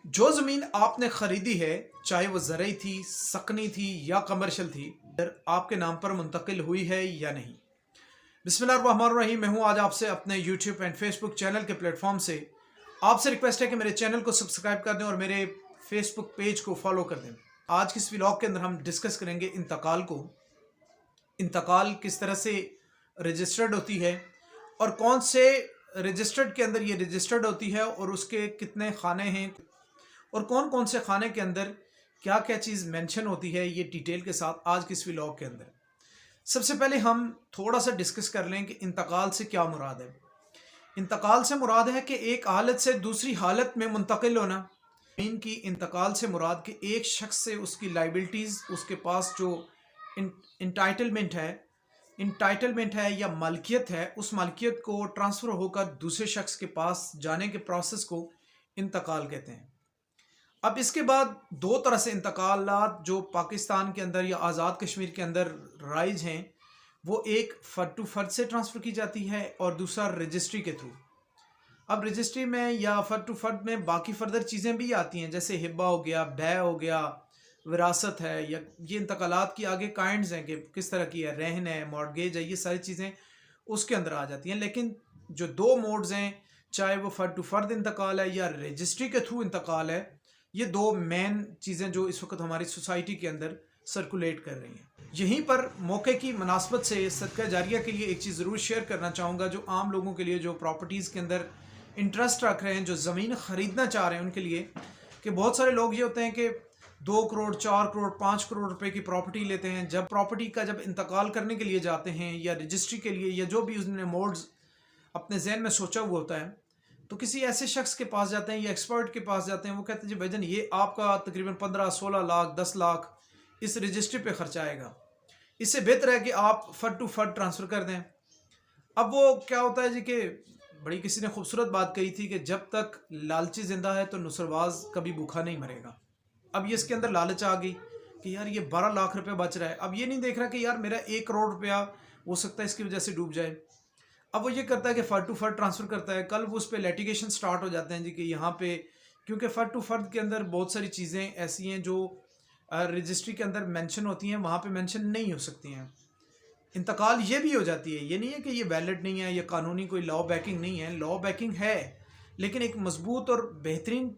जो ज़मीन आपने ख़रीदी है, चाहे वो ज़रई थी, सकनी थी या कमर्शियल थी, आपके नाम पर मुंतकिल हुई है या नहीं। बिस्मिल्लाहिर्रहमानिर्रहीम। मैं हूँ आज आपसे अपने यूट्यूब एंड फेसबुक चैनल के प्लेटफॉर्म से आपसे रिक्वेस्ट है कि मेरे चैनल को सब्सक्राइब कर दें और मेरे फेसबुक पेज को फॉलो कर दें। आज की इस व्लॉग के अंदर हम डिस्कस करेंगे इंतकाल को। इंतकाल किस तरह से रजिस्टर्ड होती है और कौन से रजिस्टर्ड के अंदर ये रजिस्टर्ड होती है और उसके कितने खाने हैं और कौन कौन से खाने के अंदर क्या क्या चीज़ मेंशन होती है, ये डिटेल के साथ आज की इस व्लॉग के अंदर। सबसे पहले हम थोड़ा सा डिस्कस कर लें कि इंतकाल से क्या मुराद है। इंतकाल से मुराद है कि एक हालत से दूसरी हालत में मुंतकिल होना। ज़मीन की इंतकाल से मुराद कि एक शख्स से उसकी लाइबिलिटीज़, उसके पास जो इंटाइटलमेंट है या मालिकियत है, उस मालिकियत को ट्रांसफ़र होकर दूसरे शख्स के पास जाने के प्रोसेस को इंतकाल कहते हैं। अब इसके बाद दो तरह से इंतकालात जो पाकिस्तान के अंदर या आज़ाद कश्मीर के अंदर राइज हैं, वो एक फ़र्द टू फ़र्द से ट्रांसफ़र की जाती है और दूसरा रजिस्ट्री के थ्रू। अब रजिस्ट्री में या फ़र्द टू फ़र्द में बाकी फर्दर चीज़ें भी आती हैं, जैसे हिब्बा हो गया, बै हो गया, विरासत है, या ये इंतकालात की आगे काइंड्स हैं कि किस तरह की है, रहन है, मॉर्गेज है, ये सारी चीज़ें उसके अंदर आ जाती हैं। लेकिन जो दो मोड्स हैं, चाहे वो फ़र्द टू फ़र्द इंतकाल है या रजिस्ट्री के थ्रू इंतकाल है, ये दो मेन चीज़ें जो इस वक्त हमारी सोसाइटी के अंदर सर्कुलेट कर रही हैं। यहीं पर मौके की मुनासबत से सदका जारिया के लिए एक चीज़ ज़रूर शेयर करना चाहूँगा, जो आम लोगों के लिए, जो प्रॉपर्टीज़ के अंदर इंटरेस्ट रख रहे हैं, जो ज़मीन ख़रीदना चाह रहे हैं, उनके लिए कि बहुत सारे लोग ये होते हैं कि 2 करोड़, 4 करोड़, 5 करोड़ रुपए की प्रॉपर्टी लेते हैं। जब प्रॉपर्टी का जब इंतकाल करने के लिए जाते हैं या रजिस्ट्री के लिए, या जो भी उसने मोड्स अपने जहन में सोचा हुआ होता है, तो किसी ऐसे शख्स के पास जाते हैं या एक्सपर्ट के पास जाते हैं। वो कहते हैं जी भाईजान, ये आपका तकरीबन 15-16 लाख, 10 लाख इस रजिस्ट्री पे खर्चा आएगा, इससे बेहतर है कि आप फ़र्द टू फ़र्द ट्रांसफ़र कर दें। अब वो क्या होता है जी कि बड़ी किसी ने खूबसूरत बात कही थी कि जब तक लालची ज़िंदा है तो नुसरबाज कभी भूखा नहीं मरेगा। अब ये इसके अंदर लालच आ गई कि यार ये 12 लाख रुपये बच रहा है। अब ये नहीं देख रहा कि यार मेरा 1 करोड़ रुपया हो सकता है इसकी वजह से डूब जाए। अब वो ये करता है कि फ़र्द टू फ़र्द ट्रांसफ़र करता है। कल वो उस पर लिटिगेशन स्टार्ट हो जाते हैं जी कि यहाँ पे, क्योंकि फ़र्द टू फ़र्द के अंदर बहुत सारी चीज़ें ऐसी हैं जो रजिस्ट्री के अंदर मेंशन होती हैं, वहाँ पे मेंशन नहीं हो सकती हैं। इंतकाल ये भी हो जाती है, ये नहीं है कि ये वैलिड नहीं है, ये कानूनी कोई लॉ बैकिंग नहीं है, लॉ बैकिंग है, लेकिन एक मजबूत और बेहतरीन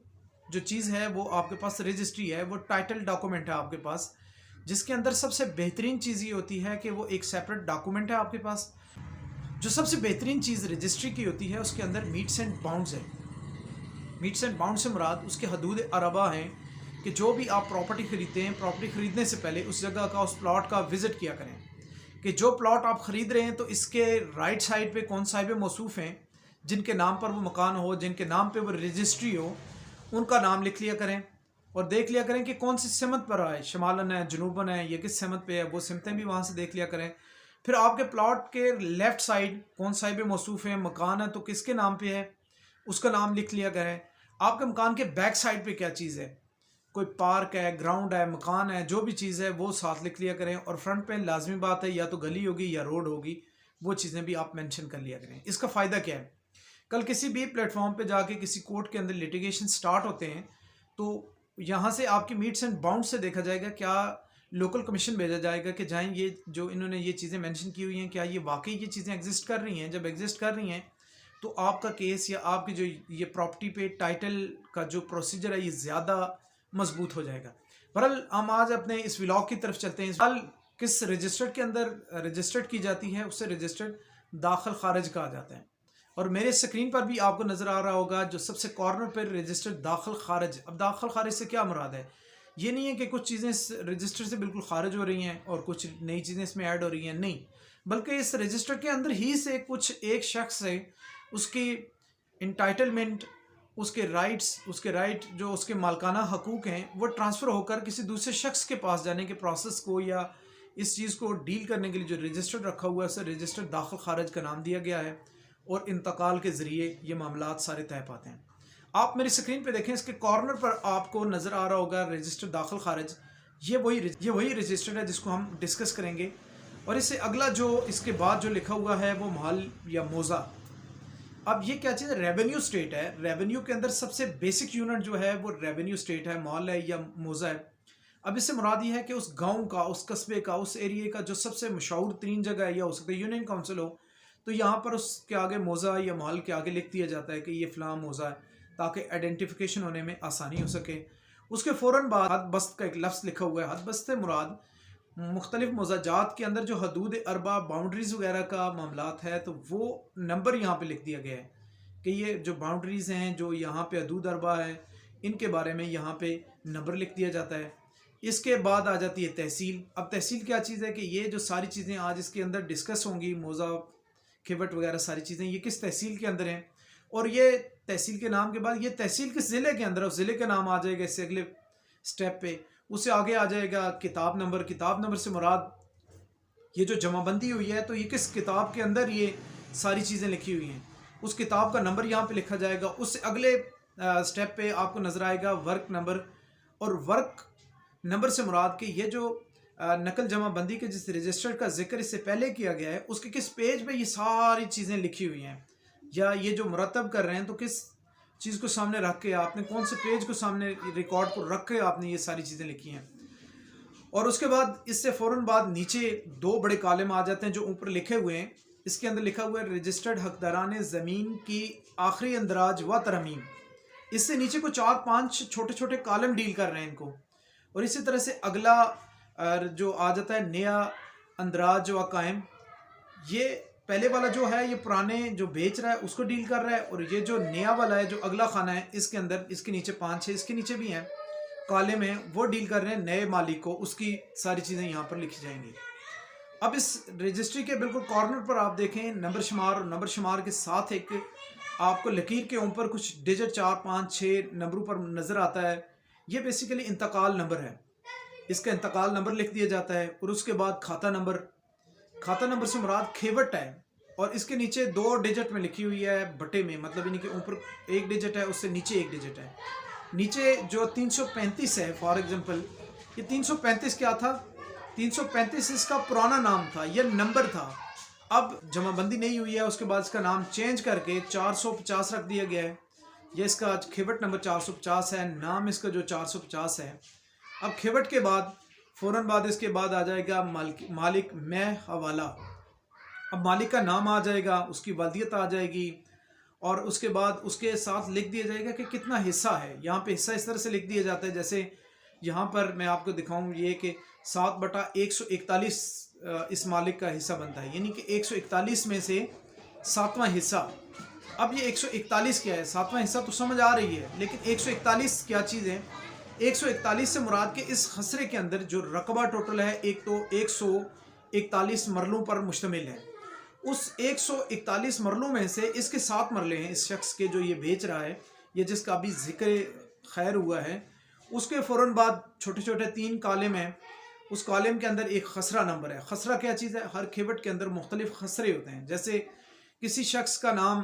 जो चीज़ है वो आपके पास रजिस्ट्री है, वो टाइटल डॉक्यूमेंट है आपके पास, जिसके अंदर सबसे बेहतरीन चीज़ ये होती है कि वो एक सेपरेट डॉक्यूमेंट है आपके पास। जो सबसे बेहतरीन चीज़ रजिस्ट्री की होती है, उसके अंदर मीट्स एंड बाउंड्स है। मीट्स एंड बाउंड से मुराद उसके हदूद अरबा हैं कि जो भी आप प्रॉपर्टी ख़रीदते हैं, प्रॉपर्टी ख़रीदने से पहले उस जगह का, उस प्लॉट का विज़िट किया करें कि जो प्लॉट आप ख़रीद रहे हैं तो इसके राइट साइड पे कौन साहिब मौसूफ़ हैं, जिनके नाम पर वो मकान हो, जिनके नाम पे वो रजिस्ट्री हो, उनका नाम लिख लिया करें और देख लिया करें कि कौन सी सिमत पर है, शमालन है, जनूबन है, ये किस सिमत पे है, वो सिमतें भी वहाँ से देख लिया करें। फिर आपके प्लॉट के लेफ़्ट साइड कौन साहिब मौसूफ़ है, मकान है तो किसके नाम पे है, उसका नाम लिख लिया करें। आपके मकान के बैक साइड पे क्या चीज़ है, कोई पार्क है, ग्राउंड है, मकान है, जो भी चीज़ है वो साथ लिख लिया करें। और फ्रंट पे लाजमी बात है, या तो गली होगी या रोड होगी, वो चीज़ें भी आप मेंशन कर लिया करें। इसका फ़ायदा क्या है, कल किसी भी प्लेटफॉर्म पे जाके किसी कोर्ट के अंदर लिटिगेशन स्टार्ट होते हैं तो यहाँ से आपकी मीट्स एंड बाउंड से देखा जाएगा, क्या लोकल कमीशन भेजा जाएगा कि जाएँ ये जो इन्होंने ये चीज़ें मेंशन की हुई हैं, क्या ये वाकई ये चीज़ें एग्जिस्ट कर रही हैं। जब एग्जिस्ट कर रही हैं तो आपका केस या आपकी जो ये प्रॉपर्टी पे टाइटल का जो प्रोसीजर है, ये ज़्यादा मजबूत हो जाएगा। बहरहाल हम आज अपने इस व्लॉग की तरफ चलते हैं। हाल किस रजिस्टर्ड के अंदर रजिस्टर्ड की जाती है, उससे रजिस्टर्ड दाखिल खारिज कहा जाता है। और मेरे स्क्रीन पर भी आपको नज़र आ रहा होगा जो सबसे कॉर्नर पर रजिस्टर्ड दाखिल खारिज। अब दाखिल खारिज से क्या मुराद है, ये नहीं है कि कुछ चीज़ें रजिस्टर से बिल्कुल खारिज हो रही हैं और कुछ नई चीज़ें इसमें ऐड हो रही हैं, नहीं, बल्कि इस रजिस्टर के अंदर ही से कुछ एक शख्स से उसकी इंटाइटलमेंट, उसके राइट जो उसके मालकाना हकूक़ हैं, वो ट्रांसफ़र होकर किसी दूसरे शख्स के पास जाने के प्रोसेस को या इस चीज़ को डील करने के लिए जो रजिस्टर्ड रखा हुआ है, उसे रजिस्टर्ड दाखिल खारिज का नाम दिया गया है। और इंतकाल के ज़रिए ये मामलात सारे तय पाते हैं। आप मेरी स्क्रीन पे देखें, इसके कॉर्नर पर आपको नज़र आ रहा होगा रजिस्टर्ड दाखिल खारिज। ये वही रजिस्टर्ड है जिसको हम डिस्कस करेंगे। और इससे अगला जो इसके बाद जो लिखा हुआ है वो महल या मौज़ा। अब ये क्या चीज़ है, रेवेन्यू स्टेट है। रेवेन्यू के अंदर सबसे बेसिक यूनिट जो है वो रेवेन्यू स्टेट है, मॉल है या मोज़ा है। अब इससे मुराद ये है कि उस गांव का, उस कस्बे का, उस एरिया का जो सबसे मशहूर तरीन जगह है, या हो सकता है यूनियन काउंसिल हो, तो यहाँ पर उसके आगे मोज़ा या मॉल के आगे लिख दिया जाता है कि ये फ़लाँ मोज़ा है, ताकि आइडेंटिफिकेशन होने में आसानी हो सके। उसके फ़ौरन बाद हद बस्त का एक लफ्ज़ लिखा हुआ है। हद बस्त से मुराद मुख्तलिफ मोज़ाजात के अंदर जो हदूद अरबा, बाउंड्रीज़ वगैरह का मामलात है, तो वो नंबर यहाँ पे लिख दिया गया है कि ये जो बाउंड्रीज़ हैं, जो यहाँ पे हदूद अरबा है, इनके बारे में यहाँ पे नंबर लिख दिया जाता है। इसके बाद आ जाती है तहसील। अब तहसील क्या चीज़ है कि ये जो सारी चीज़ें आज इसके अंदर डिस्कस होंगी, मोज़ा, खिवट वगैरह सारी चीज़ें, ये किस तहसील के अंदर हैं, और ये तहसील के नाम के बाद ये तहसील किस ज़िले के अंदर है, उस ज़िले का नाम आ जाएगा इससे अगले स्टेप पे। उससे आगे आ जाएगा किताब नंबर। किताब नंबर से मुराद ये जो जमाबंदी हुई है, तो ये किस किताब के अंदर ये सारी चीज़ें लिखी हुई हैं, उस किताब का नंबर यहाँ पे लिखा जाएगा। उससे अगले स्टेप पे आपको नज़र आएगा वर्क नंबर। और वर्क नंबर से मुराद कि ये जो नकल जमाबंदी के जिस रजिस्टर का जिक्र इससे पहले किया गया है, उसके किस पेज पे ये सारी चीज़ें लिखी हुई हैं, या ये जो मुरतब कर रहे हैं तो किस चीज़ को सामने रख के, आपने कौन से पेज को सामने, रिकॉर्ड को रख के आपने ये सारी चीज़ें लिखी हैं। और उसके बाद इससे फ़ौरन बाद नीचे दो बड़े कॉलम आ जाते हैं जो ऊपर लिखे हुए हैं। इसके अंदर लिखा हुआ है रजिस्टर्ड हकदारान ज़मीन की आखिरी अंदराज व तरमीम। इससे नीचे को 4-5 छोटे छोटे कॉलम डील कर रहे हैं इनको। और इसी तरह से अगला जो आ जाता है नया अंदराज व कायम। ये पहले वाला जो है ये पुराने जो बेच रहा है उसको डील कर रहा है, और ये जो नया वाला है जो अगला खाना है इसके अंदर, इसके नीचे 5-6 इसके नीचे भी हैं कॉलम हैं, वो डील कर रहे हैं नए मालिक को, उसकी सारी चीज़ें यहाँ पर लिखी जाएंगी। अब इस रजिस्ट्री के बिल्कुल कॉर्नर पर आप देखें नंबर शुमार, और नंबर शुमार के साथ एक आपको लकीर के ऊपर कुछ डिजिट 4-5-6 नंबरों पर नज़र आता है। ये बेसिकली इंतकाल नंबर है, इसका इंतकाल नंबर लिख दिया जाता है। और उसके बाद खाता नंबर। खाता नंबर से मुराद खेवट है, और इसके नीचे 2 डिजिट में लिखी हुई है बटे में, मतलब इनके ऊपर 1 डिजिट है, उससे नीचे 1 डिजिट है। नीचे जो 335 है फॉर एग्जांपल, ये 335 क्या था, 335 इसका पुराना नाम था, ये नंबर था। अब जमाबंदी नहीं हुई है, उसके बाद इसका नाम चेंज करके 450 रख दिया गया है। ये इसका खिवट नंबर 450 है, नाम इसका जो 450 है। अब खिवट के बाद फ़ौरन बाद इसके बाद आ जाएगा मालिक मैं हवाला। अब मालिक का नाम आ जाएगा, उसकी वल्दियत आ जाएगी, और उसके बाद उसके साथ लिख दिया जाएगा कि कितना हिस्सा है। यहाँ पे हिस्सा इस तरह से लिख दिया जाता है, जैसे यहाँ पर मैं आपको दिखाऊँ ये कि 7/141 इस मालिक का हिस्सा बनता है, यानी कि 141 में से 7वां हिस्सा। अब ये 141 क्या है, 7वां हिस्सा तो समझ आ रही है, लेकिन 141 क्या चीज़ है। 141 से मुराद के इस खसरे के अंदर जो रकबा टोटल है, एक तो 141 मरलों पर मुश्तमिल है। उस 141 मरलों में से इसके 7 मरले हैं इस शख्स के जो ये बेच रहा है, ये जिसका अभी जिक्र खैर हुआ है। उसके फ़ौरन बाद छोटे छोटे 3 कॉलम हैं, उस कॉलम के अंदर एक खसरा नंबर है। खसरा क्या चीज़ है, हर खिवट के अंदर मुख्तलिफ खसरे होते हैं। जैसे किसी शख्स का नाम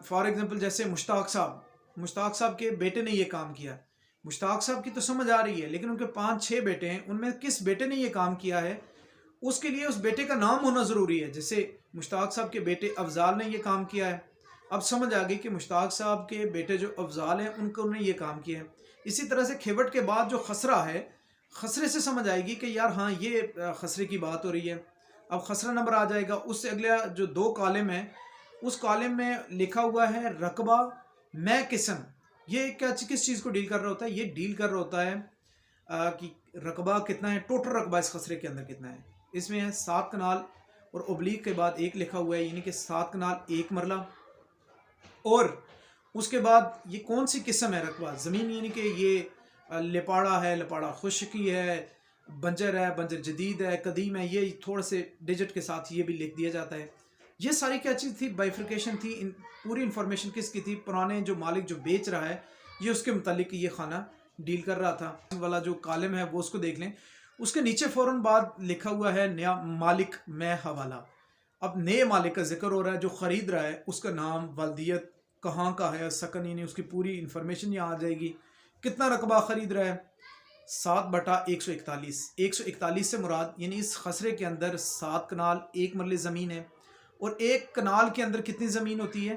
फॉर एग्ज़ाम्पल जैसे मुश्ताक साहब के बेटे ने ये काम किया। मुश्ताक साहब की तो समझ आ रही है, लेकिन उनके 5-6 बेटे हैं, उनमें किस बेटे ने ये काम किया है, उसके लिए उस बेटे का नाम होना ज़रूरी है। जैसे मुश्ताक साहब के बेटे अफजाल ने ये काम किया है, अब समझ आ गई कि मुश्ताक साहब के बेटे जो अफजाल हैं उन्होंने ये काम किया है। इसी तरह से खिवट के बाद जो खसरा है, खसरे से समझ आएगी कि यार हाँ ये खसरे की बात हो रही है। अब खसरा नंबर आ जाएगा। उससे अगला जो 2 कॉलम है, उस कॉलम में लिखा हुआ है रकबा मैं किस्म। ये क्या किस चीज़ को डील कर रहा होता है, ये डील कर रहा होता है कि रकबा कितना है, टोटल रकबा इस खसरे के अंदर कितना है। इसमें है 7 कनाल और ओब्लिक के बाद 1 लिखा हुआ है, यानी कि 7 कनाल 1 मरला। और उसके बाद ये कौन सी किस्म है रकबा ज़मीन, यानी कि ये लिपाड़ा है, लिपाड़ा खुश्की है, बंजर है, बंजर जदीद है, कदीम है, ये थोड़े से डिजिट के साथ ये भी लिख दिया जाता है। ये सारी क्या चीज़ थी, बाइफिकेशन थी। पूरी इन्फॉर्मेशन किसकी थी, पुराने जो मालिक जो बेच रहा है ये उसके मुतालिक ये खाना डील कर रहा था। वाला जो कॉलम है वो उसको देख लें। उसके नीचे फ़ौरन बाद लिखा हुआ है नया मालिक मैं हवाला। अब नए मालिक का जिक्र हो रहा है, जो ख़रीद रहा है उसका नाम, वल्दियत, कहाँ का है, सकन, यानी उसकी पूरी इन्फॉर्मेशन यहाँ आ जाएगी। कितना रकबा ख़रीद रहा है, 7/141। 141 से मुराद यानी इस खसरे के अंदर 7 कनाल 1 मरले ज़मीन है, اور ایک کنال کے اندر کتنی زمین ہوتی ہے؟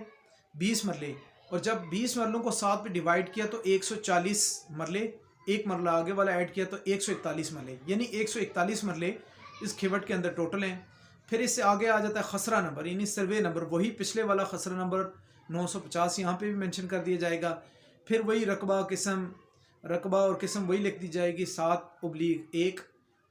20 مرلے، اور جب 20 مرلوں کو 7 پہ ڈیوائیڈ کیا تو 140 مرلے، ایک مرلہ آگے والا ایڈ کیا تو 141 مرلے، یعنی 141 مرلے اس کھیوٹ کے اندر ٹوٹل ہیں۔ پھر اس سے آگے آ جاتا ہے خسرہ نمبر، یعنی سروے نمبر، وہی پچھلے والا خسرہ نمبر 950 یہاں پہ بھی منشن کر دیا جائے گا۔ پھر وہی رقبہ قسم، رقبہ اور قسم وہی لکھ دی جائے گی، 7/1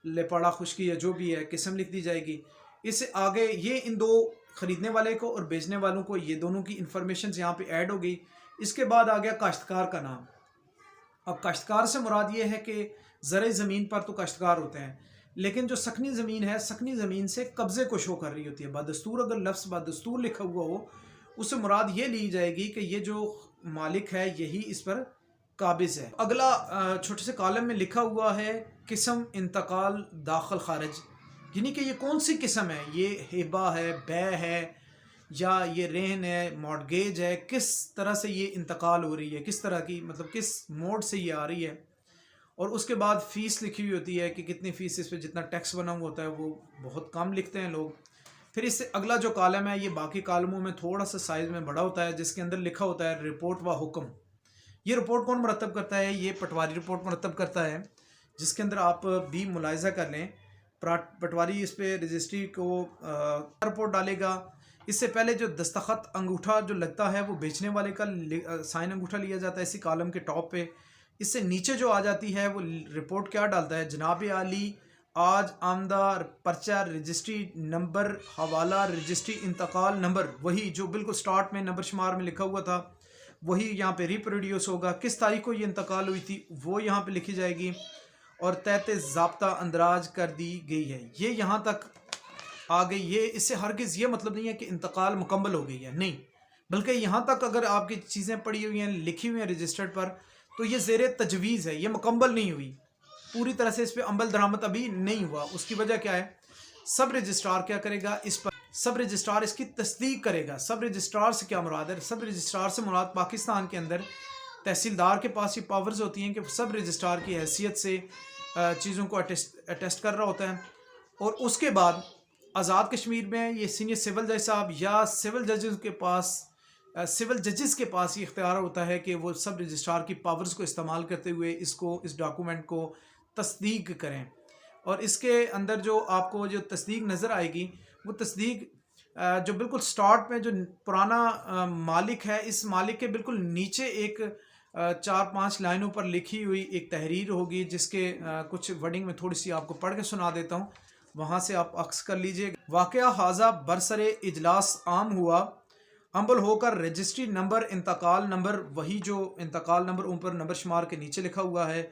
لپاڑا خشکی یا جو بھی ہے قسم لکھ دی جائے گی۔ اس سے آگے یہ ان دو خریدنے والے کو اور بیچنے والوں کو یہ دونوں کی انفارمیشن یہاں پہ ایڈ ہو گئی۔ اس کے بعد آ گیا کاشتکار کا نام۔ اب کاشتکار سے مراد یہ ہے کہ زرعی زمین پر تو کاشتکار ہوتے ہیں، لیکن جو سکنی زمین ہے، سکنی زمین سے قبضے کو شو کر رہی ہوتی ہے۔ بدستور اگر لفظ بدستور لکھا ہوا ہو، اس سے مراد یہ لی جائے گی کہ یہ جو مالک ہے یہی اس پر قابض ہے۔ اگلا چھوٹے سے کالم میں لکھا ہوا ہے قسم انتقال داخل خارج، یعنی کہ یہ کون سی قسم ہے، یہ ہبہ ہے، بے ہے، یا یہ رہن ہے، مارٹگیج ہے، کس طرح سے یہ انتقال ہو رہی ہے، کس طرح کی، مطلب کس موڈ سے یہ آ رہی ہے۔ اور اس کے بعد فیس لکھی ہوئی ہوتی ہے کہ کتنی فیس اس پہ، جتنا ٹیکس بنا ہوا ہوتا ہے وہ بہت کم لکھتے ہیں لوگ۔ پھر اس سے اگلا جو کالم ہے یہ باقی کالموں میں تھوڑا سا سائز میں بڑا ہوتا ہے، جس کے اندر لکھا ہوتا ہے رپورٹ و حکم۔ یہ رپورٹ کون مرتب کرتا ہے؟ یہ پٹواری رپورٹ مرتب کرتا ہے، جس کے اندر آپ بھی ملاحظہ کر لیں، پٹواری اس پہ رجسٹری کو رپورٹ ڈالے گا۔ اس سے پہلے جو دستخط انگوٹھا جو لگتا ہے وہ بیچنے والے کا سائن انگوٹھا لیا جاتا ہے اسی کالم کے ٹاپ پہ۔ اس سے نیچے جو آ جاتی ہے وہ رپورٹ کیا ڈالتا ہے؟ جناب عالی آج آمدہ پرچہ رجسٹری نمبر حوالہ رجسٹری انتقال نمبر، وہی جو بالکل سٹارٹ میں نمبر شمار میں لکھا ہوا تھا وہی یہاں پہ ریپروڈیوس ہوگا۔ کس تاریخ کو یہ انتقال ہوئی تھی وہ یہاں پہ لکھی جائے گی، اور تحت ضابطہ اندراج کر دی گئی ہے۔ یہ یہاں تک آ گئی۔ یہ اس سے ہرگز یہ مطلب نہیں ہے کہ انتقال مکمل ہو گئی ہے، نہیں، بلکہ یہاں تک اگر آپ کی چیزیں پڑی ہوئی ہیں، لکھی ہوئی ہیں رجسٹرڈ پر، تو یہ زیر تجویز ہے، یہ مکمل نہیں ہوئی، پوری طرح سے اس پہ عمل درآمد ابھی نہیں ہوا۔ اس کی وجہ کیا ہے؟ سب رجسٹرار کیا کرے گا اس پر؟ سب رجسٹرار اس کی تصدیق کرے گا۔ سب رجسٹرار سے کیا مراد ہے؟ سب رجسٹرار سے مراد پاکستان کے اندر تحصیلدار کے پاس یہ پاورز ہوتی ہیں کہ سب رجسٹرار کی حیثیت سے چیزوں کو اٹیسٹ کر رہا ہوتا ہے۔ اور اس کے بعد آزاد کشمیر میں یہ سینئر سول جج صاحب یا سول ججز کے پاس یہ اختیار ہوتا ہے کہ وہ سب رجسٹرار کی پاورز کو استعمال کرتے ہوئے اس ڈاکومنٹ کو تصدیق کریں۔ اور اس کے اندر جو آپ کو جو تصدیق نظر آئے گی وہ تصدیق جو بالکل سٹارٹ میں جو پرانا مالک ہے، اس مالک کے بالکل نیچے ایک 4-5 لائنوں پر لکھی ہوئی ایک تحریر ہوگی، جس کے کچھ ورڈنگ میں تھوڑی سی آپ کو پڑھ کے سنا دیتا ہوں، وہاں سے آپ عکس کر لیجئے۔ واقعہ حاضہ برسر اجلاس عام ہوا، عمل ہو کر رجسٹری نمبر انتقال نمبر، وہی جو انتقال نمبر اوپر نمبر شمار کے نیچے لکھا ہوا ہے،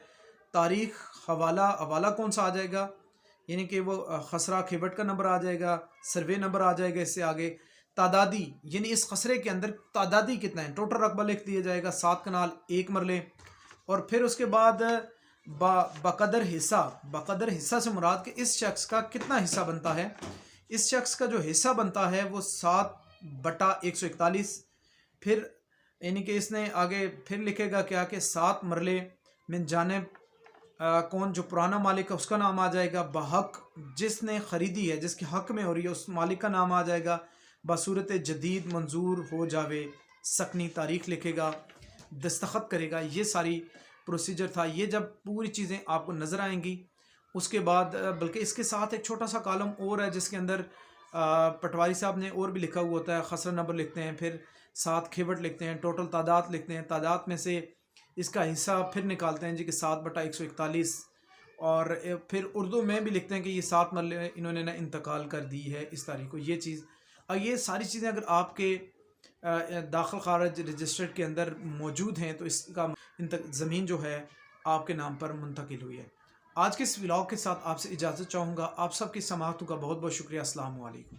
تاریخ، حوالہ کون سا آ جائے گا، یعنی کہ وہ خسرہ کھیوٹ کا نمبر آ جائے گا، سروے نمبر آ جائے گا، اس سے آگے تعدادی، یعنی اس خسرے کے اندر تعدادی کتنا ہے، ٹوٹل رقبہ لکھ دیا جائے گا، 7 کنال 1 مرلے۔ اور پھر اس کے بعد بقدر حصہ سے مراد کہ اس شخص کا کتنا حصہ بنتا ہے۔ اس شخص کا جو حصہ بنتا ہے وہ 7/141، پھر یعنی کہ اس نے آگے پھر لکھے گا کیا کہ 7 مرلے من جانب کون جو پرانا مالک ہے اس کا نام آ جائے گا، بحق جس نے خریدی ہے، جس کے حق میں ہو رہی ہے اس مالک کا نام آ جائے گا، بصورت جدید منظور ہو جاوے، سکنی تاریخ لکھے گا، دستخط کرے گا۔ یہ ساری پروسیجر تھا۔ یہ جب پوری چیزیں آپ کو نظر آئیں گی اس کے بعد، بلکہ اس کے ساتھ ایک چھوٹا سا کالم اور ہے جس کے اندر پٹواری صاحب نے اور بھی لکھا ہوا ہوتا ہے، خسرہ نمبر لکھتے ہیں، پھر 7 کھیوٹ لکھتے ہیں، ٹوٹل تعداد لکھتے ہیں، تعداد میں سے اس کا حصہ پھر نکالتے ہیں جی کہ 7/141، اور پھر اردو میں بھی لکھتے ہیں کہ یہ 7 مرلے انہوں نے انتقال کر دی ہے اس تاریخ کو۔ یہ چیز اور یہ ساری چیزیں اگر آپ کے داخل خارج رجسٹرڈ کے اندر موجود ہیں تو اس کا زمین جو ہے آپ کے نام پر منتقل ہوئی ہے۔ آج کے اس ولاگ کے ساتھ آپ سے اجازت چاہوں گا۔ آپ سب کی سماعتوں کا بہت بہت شکریہ۔ السلام علیکم۔